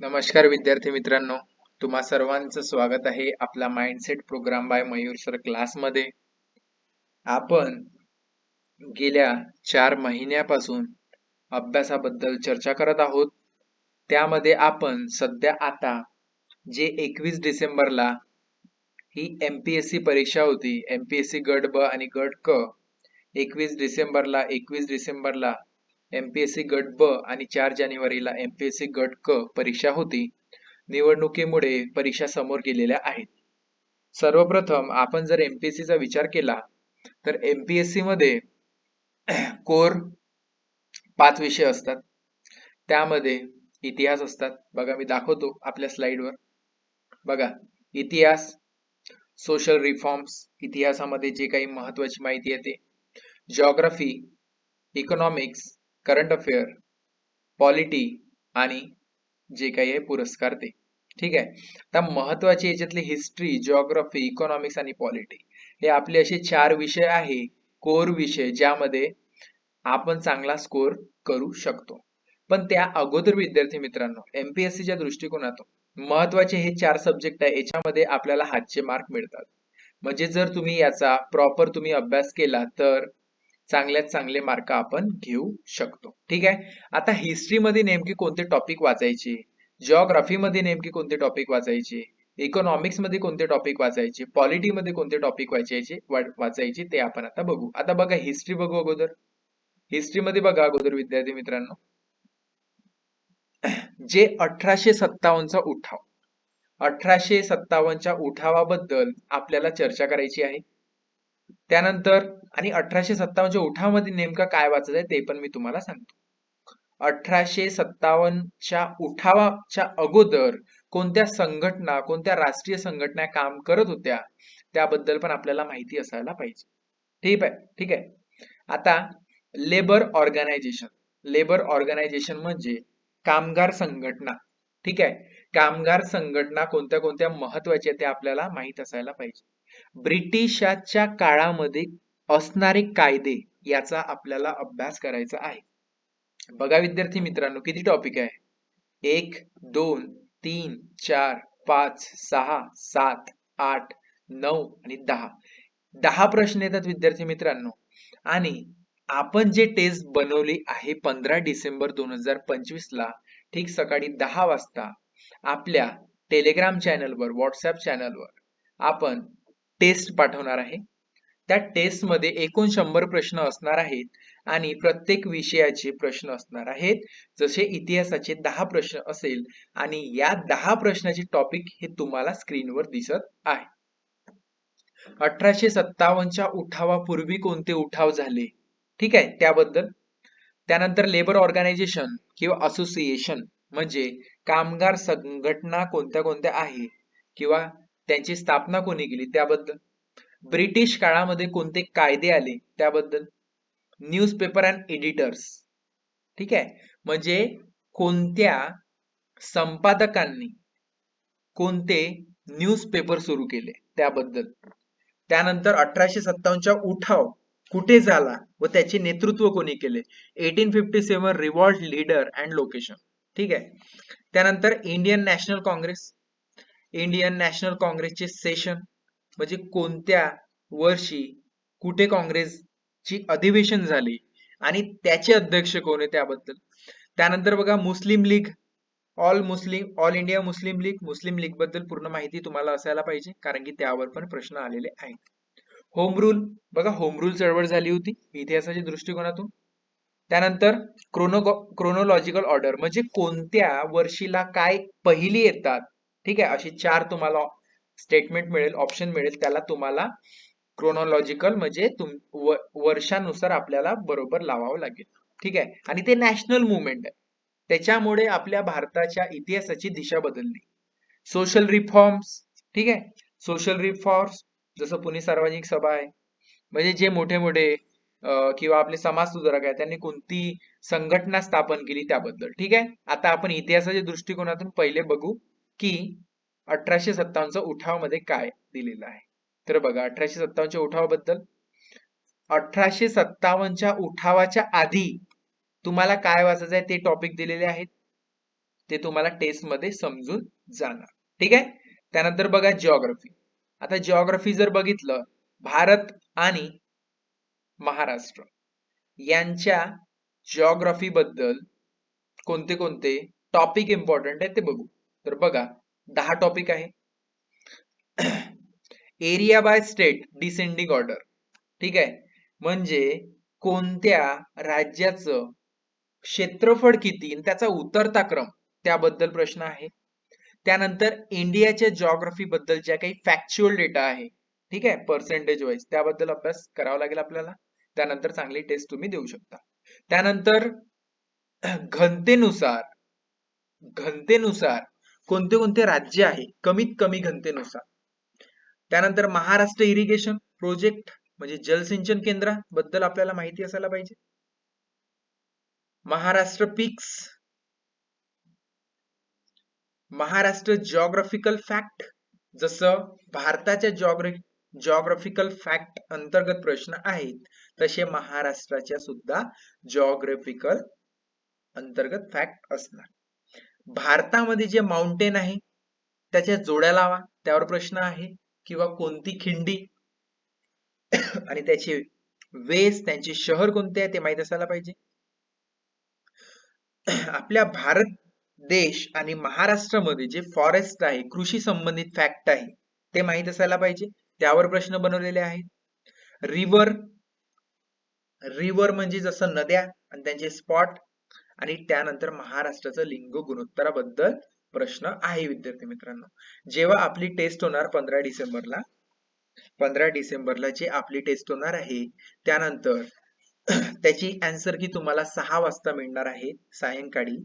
नमस्कार विद्यार्थी मित्रांनो, तुम्हा सर्वांचं स्वागत आहे आपला mindset program by Mayur sir क्लासमध्ये. आपण गेल्या 4 महिन्यापासून अभ्यासाबद्दल चर्चा करत आहोत. त्यामध्ये आपण सध्या आता जे 21 डिसेंबरला ही MPSC परीक्षा होती, MPSC गट ब आणि गट क. 21 डिसेंबरला MPSC गट ब आणि 4 जानेवारीला MPSC गट क परीक्षा होती. निवडणुकीमुळे परीक्षा समोर गेलेल्या आहेत. सर्वप्रथम आपण जर MPSC चा विचार केला तर MPSC मध्ये कोर 5 विषय असतात. त्यामध्ये इतिहास असतात. बघा मी दाखवतो आपल्या स्लाइडवर. बघा, इतिहास, सोशल रिफॉर्म्स, इतिहासामध्ये जे काही महत्वाची माहिती येते, geography, economics, current affair, polity आणि जे काही आहे पुरस्कार ते. ठीक आहे. आता महत्वाचे याच्यातले हिस्ट्री, जिओग्राफी, इकॉनॉमिक्स आणि पॉलिटी हे आपले असे 4 विषय आहे, कोर विषय, ज्यामध्ये आपण चांगला स्कोर करू शकतो. पण त्या अगोदर विद्यार्थी मित्रांनो, MPSCच्या दृष्टिकोनातून महत्वाचे हे 4 सब्जेक्ट आहे, याच्यामध्ये आपल्याला हातचे मार्क मिळतात. म्हणजे जर तुम्ही याचा प्रॉपर तुम्ही अभ्यास केला तर चांगल्यात चांगले मार्क आपण घेऊ शकतो. ठीक आहे. आता हिस्ट्रीमध्ये नेमके कोणते टॉपिक वाचायचे, जिओग्राफीमध्ये नेमके कोणते टॉपिक वाचायचे, इकॉनॉमिक्स मध्ये कोणते टॉपिक वाचायचे, पॉलिटीमध्ये कोणते टॉपिक वाचायचे ते आपण आता बघू. आता बघा, हिस्ट्री बघू अगोदर. हिस्ट्रीमध्ये बघा अगोदर विद्यार्थी मित्रांनो, जे 1857चा उठाव, 1857च्या उठावाबद्दल आपल्याला चर्चा करायची आहे. त्यानंतर आणि 1857च्या उठावामध्ये नेमका काय वाचायचं आहे ते पण मी तुम्हाला सांगतो. 1857च्या उठावाच्या अगोदर कोणत्या संघटना, कोणत्या राष्ट्रीय संघटना काम करत होत्या, त्याबद्दल पण आपल्याला माहिती असायला पाहिजे. ठीक आहे. ठीक आहे. आता लेबर ऑर्गनायझेशन, लेबर ऑर्गनायझेशन म्हणजे कामगार संघटना. ठीक आहे. कामगार संघटना कोणत्या कोणत्या महत्वाच्या ते आपल्याला माहित असायला पाहिजे. ब्रिटिशांच्या काळामध्ये असणारे कायदे, याचा आपल्याला अभ्यास करायचा आहे. बघा विद्यार्थी मित्रांनो, किती टॉपिक आहे? 1, 2, 3, 4, 5, 6, 7, 8, 9 आणि 10. 10 प्रश्न येतात विद्यार्थी मित्रांनो. आणि आपण जे टेस्ट बनवली आहे 15 डिसेंबर 2025 ला, ठीक सकाळी 10 वाजता आपल्या टेलिग्राम चॅनलवर, व्हॉट्सअप चॅनलवर आपण टेस्ट पाठवणार आहे. त्या टेस्ट मध्ये एकूण 100 प्रश्न असणार आहेत आणि प्रत्येक विषयाचे प्रश्न असणार आहेत. जसे इतिहासाचे 10 प्रश्न असेल आणि या 10 प्रश्नाचे टॉपिक हे तुम्हाला स्क्रीनवर दिसत आहे. 1857च्या उठावापूर्वी कोणते उठाव झाले, ठीक आहे, त्याबद्दल. त्यानंतर लेबर ऑर्गनायझेशन किंवा असोसिएशन म्हणजे कामगार संघटना कोणत्या कोणत्या आहे किंवा त्यांची स्थापना कोणी केली त्याबद्दल. ब्रिटिश काळामध्ये कोणते कायदे आले त्याबद्दल. न्यूजपेपर अँड एडिटर्स, ठीक आहे, म्हणजे कोणत्या संपादकांनी कोणते न्यूजपेपर सुरू केले त्याबद्दल. त्यानंतर 1857च्या उठाव कुठे झाला व त्याचे नेतृत्व कोणी केले. 1857 रिव्हॉल्ट लीडर अँड लोकेशन. ठीक आहे. त्यानंतर Indian national Congress, Indian national काँग्रेसचे सेशन म्हणजे कोणत्या वर्षी कुठे काँग्रेसची अधिवेशन झाली आणि त्याचे अध्यक्ष कोण आहे त्याबद्दल. त्यानंतर बघा मुस्लिम लीग, ऑल इंडिया मुस्लिम लीग, मुस्लिम लीग बद्दल पूर्ण माहिती तुम्हाला असायला पाहिजे, कारण की त्यावर पण प्रश्न आलेले आहेत. होम रूल, बघा होम रूल चळवळ झाली होती इतिहासाच्या दृष्टिकोनातून. त्यानंतर क्रोनोलॉजिकल ऑर्डर म्हणजे कोणत्या वर्षीला काय पहिली येतात, ठीक आहे, अशी 4 तुम्हाला स्टेटमेंट मिळेल, ऑप्शन मिळेल, त्याला तुम्हाला क्रोनोलॉजिकल म्हणजे वर्षानुसार आपल्याला बरोबर लावावं लागेल. ठीक आहे. आणि ते नॅशनल मुवमेंट आहे, त्याच्यामुळे आपल्या भारताच्या इतिहासाची दिशा बदलली. सोशल रिफॉर्म्स, ठीक आहे, सोशल रिफॉर्म्स जसं पुणे सार्वजनिक सभा आहे, म्हणजे जे मोठे मोठे किंवा आपले समाज सुधारक आहे त्यांनी कोणती संघटना स्थापन केली त्याबद्दल. ठीक आहे. आता आपण इतिहासाच्या दृष्टिकोनातून पहिले बघू की 1857चा उठावामध्ये काय दिलेलं आहे. तर बघा 1857च्या उठावाबद्दल. 1857च्या उठावाच्या आधी तुम्हाला काय वाचायचं आहे ते टॉपिक दिलेले आहेत. ते तुम्हाला टेस्ट मध्ये समजून जाणार. ठीक आहे. त्यानंतर बघा जिओग्राफी. आता जिओग्राफी जर बघितलं, भारत आणि महाराष्ट्र यांच्या जिओग्राफी बद्दल कोणते कोणते टॉपिक इम्पॉर्टंट आहे ते बघू. तर बघा 10 टॉपिक आहे. Area by state descending order. ठीक आहे. म्हणजे कोणत्या राज्याचं क्षेत्रफळ किती आणि त्याचा उतरता क्रम त्याबद्दल प्रश्न आहे. त्यानंतर इंडियाच्या जिओग्राफी बद्दल ज्या काही फॅक्च्युअल डेटा आहे, ठीक आहे, पर्सेंटेज वाईज त्याबद्दल अभ्यास करावा लागेल आपल्याला. त्यानंतर चांगली टेस्ट तुम्ही देऊ शकता. त्यानंतर घनतेनुसार घनतेनुसार कोणते कोणते राज्य आहे कमीत कमी घनतेनुसार. त्यानंतर महाराष्ट्र इरिगेशन प्रोजेक्ट म्हणजे जलसिंचन केंद्राबद्दल आपल्याला माहिती असायला पाहिजे. महाराष्ट्र पिक्स, महाराष्ट्र जिओग्राफिकल फॅक्ट, जसं भारताच्या जिओग्राफिकल फॅक्ट अंतर्गत प्रश्न आहेत, तसे महाराष्ट्राच्या सुद्धा जिओग्राफिकल अंतर्गत फॅक्ट असणार. भारतामध्ये जे माउंटेन आहे त्याच्या जोड्या लावा, त्यावर प्रश्न आहे. किंवा कोणती खिंडी आणि त्याचे वेस, त्यांचे शहर कोणते आहे ते माहित असायला पाहिजे. आपल्या भारत देश आणि महाराष्ट्रामध्ये जे फॉरेस्ट आहे, कृषी संबंधित फॅक्ट आहे, ते माहित असायला पाहिजे. त्यावर प्रश्न बनवलेले आहेत. रिव्हर रिव्हर म्हणजे जसं नद्या आणि त्यांचे स्पॉट. आणि त्यानंतर महाराष्ट्राचं लिंग गुणोत्तराबद्दल प्रश्न आहे विद्यार्थी मित्रांनो. जेव्हा आपली टेस्ट होणार 15 डिसेंबरला जे आपली टेस्ट होणार आहे, त्यानंतर त्याची आन्सर की तुम्हाला 6 वाजता मिळणार आहे सायंकाळी,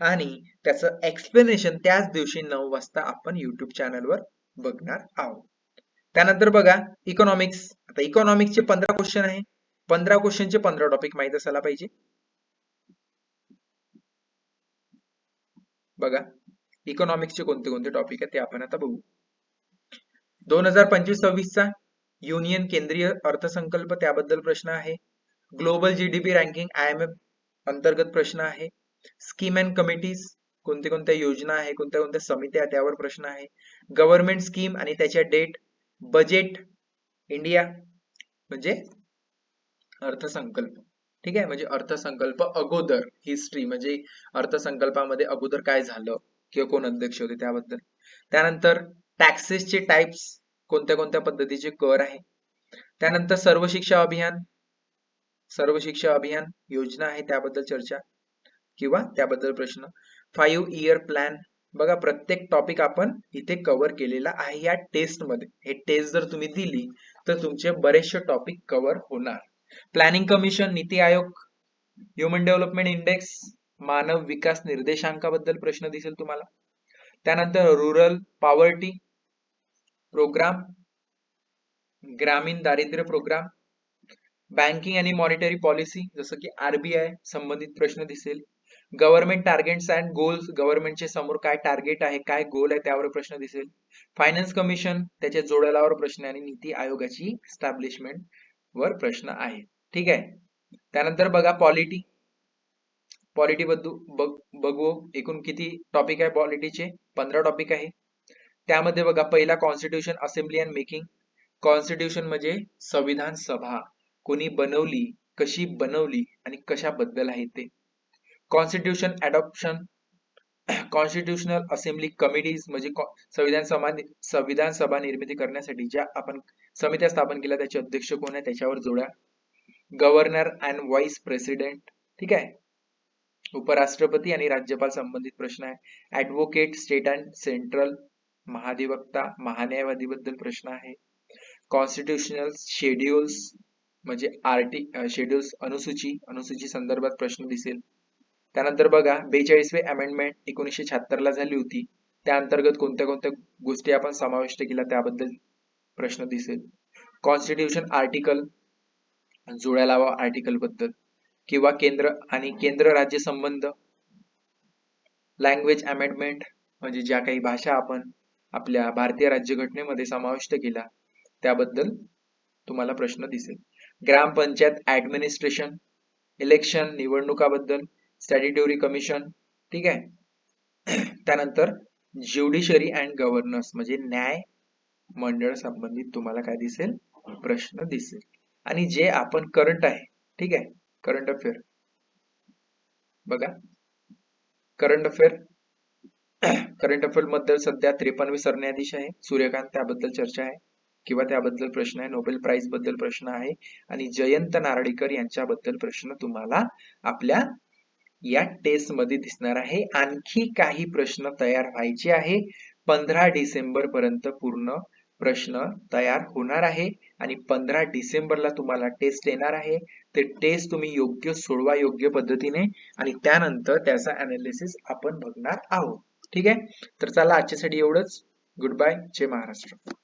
आणि त्याचं एक्सप्लेनेशन त्याच दिवशी 9 वाजता आपण युट्यूब चॅनलवर बघणार आहोत. त्यानंतर बघा इकॉनॉमिक्स. आता इकॉनॉमिक्सचे 15 क्वेश्चन आहे. 15 क्वेश्चनचे 15 टॉपिक माहित असायला पाहिजे. बघा इकॉनॉमिक्सचे कोणते कोणते टॉपिक आहेत ते आपण आता बघू. 2025-26 चा युनियन केंद्रीय अर्थसंकल्प त्याबद्दल प्रश्न आहे. ग्लोबल जीडीपी रँकिंग IMF अंतर्गत प्रश्न आहे. स्कीम अँड कमिटीज, कोणत्या कोणत्या योजना आहे, कोणत्या कोणत्या समित्या, त्यावर प्रश्न आहे. गव्हर्नमेंट स्कीम आणि त्याच्या डेट. बजेट इंडिया म्हणजे अर्थसंकल्प. ठीक आहे. म्हणजे अर्थसंकल्प अगोदर हिस्ट्री, म्हणजे अर्थसंकल्पामध्ये अगोदर काय झालं किंवा कोण अध्यक्ष होते त्याबद्दल. त्यानंतर टॅक्सेसचे टाइप्स, कोणत्या कोणत्या पद्धतीचे कर आहे. त्यानंतर सर्व शिक्षा अभियान योजना आहे त्याबद्दल चर्चा किंवा त्याबद्दल प्रश्न. 5 इयर प्लॅन. बघा प्रत्येक टॉपिक आपण इथे कव्हर केलेला आहे या टेस्ट मध्ये. हे टेस्ट जर तुम्ही दिली तर तुमचे बरेचसे टॉपिक कव्हर होणार. Planning commission, NITI Aayog, human development index, मानव विकास निर्देशांकाबद्दल प्रश्न दिसेल तुम्हाला. त्यानंतर रुरल पॉवर्टी प्रोग्राम, ग्रामीण दारिद्र्य प्रोग्राम, बँकिंग आणि मॉनिटरी पॉलिसी जसं की RBI संबंधित प्रश्न दिसेल. गव्हर्नमेंट टार्गेट्स अँड गोल्स, गव्हर्नमेंटचे समोर काय टार्गेट आहे, काय गोल आहे त्यावर प्रश्न दिसेल. फायनान्स कमिशन त्याच्या जोड्यालावर प्रश्न, आणि नीती आयोगाची एस्टॅब्लिशमेंट वर प्रश्न आहे. ठीक आहे. त्यानंतर बघा पॉलिटी बद्दल बघू. एकूण किती टॉपिक आहे पॉलिटीचे? 15 टॉपिक आहे. त्यामध्ये बघा पहिला constitution assembly and making. Constitution म्हणजे संविधान सभा कोणी बनवली, कशी बनवली आणि कशाबद्दल आहे ते. Constitution adoption, constitutional assembly committees म्हणजे संविधान सभा निर्मिती करण्यासाठी ज्या आपण समित्या स्थापन केल्या त्याचे अध्यक्ष कोण आहे त्याच्यावर जोड्या. Governor and vice president. ठीक आहे. उपराष्ट्रपती आणि राज्यपाल संबंधित प्रश्न आहे. ऍडव्होकेट, स्टेट अँड सेंट्रल, महाधिवक्ता, महान्यायवादीबद्दल प्रश्न आहे. कॉन्स्टिट्यूशनल शेड्यूल्स म्हणजे शेड्यूल्स, अनुसूची संदर्भात प्रश्न दिसेल. त्यानंतर बघा 42वे अमेंडमेंट 1976 ला झाली होती, त्या अंतर्गत कोणत्या कोणत्या गोष्टी आपण समाविष्ट केल्या त्याबद्दल प्रश्न दिसेल. कॉन्स्टिट्यूशन आर्टिकल, जोड्या लावा आर्टिकल बद्दल, किंवा केंद्र राज्य संबंध. लँग्वेज अमेंडमेंट म्हणजे ज्या काही भाषा आपण आपल्या भारतीय राज्यघटनेमध्ये समाविष्ट केल्या त्याबद्दल तुम्हाला प्रश्न दिसेल. ग्रामपंचायत ऍडमिनिस्ट्रेशन, इलेक्शन निवडणुकाबद्दल, स्टॅट्युटरी कमिशन. ठीक आहे. त्यानंतर ज्युडिशरी अँड गव्हर्नन्स म्हणजे न्याय मंडळ संबंधित तुम्हाला काय दिसेल, प्रश्न दिसेल. आणि जे आपण करंट आहे, ठीक आहे, करंट अफेअर बघा. करंट अफेअर करंट अफेअर बद्दल सध्या 53वे सरन्यायाधीश आहे सूर्यकांत, त्याबद्दल चर्चा आहे किंवा त्याबद्दल प्रश्न आहे. नोबेल प्राइज बद्दल प्रश्न आहे आणि जयंत नारळीकर यांच्याबद्दल प्रश्न तुम्हाला आपल्या या टेस्ट मध्ये दिसणार आहे. आणखी काही प्रश्न तयार व्हायचे आहे. 15 डिसेंबर पर्यंत पूर्ण प्रश्न तयार होणार आहे आणि 15 डिसेंबरला तुम्हाला टेस्ट येणार आहे. ते टेस्ट तुम्ही योग्य सोडवा, योग्य पद्धतीने, आणि त्यानंतर त्याचा अनालिसिस आपण बघणार आहोत. ठीक आहे, तर चला आजच्यासाठी एवढंच. Good bye. जय महाराष्ट्र.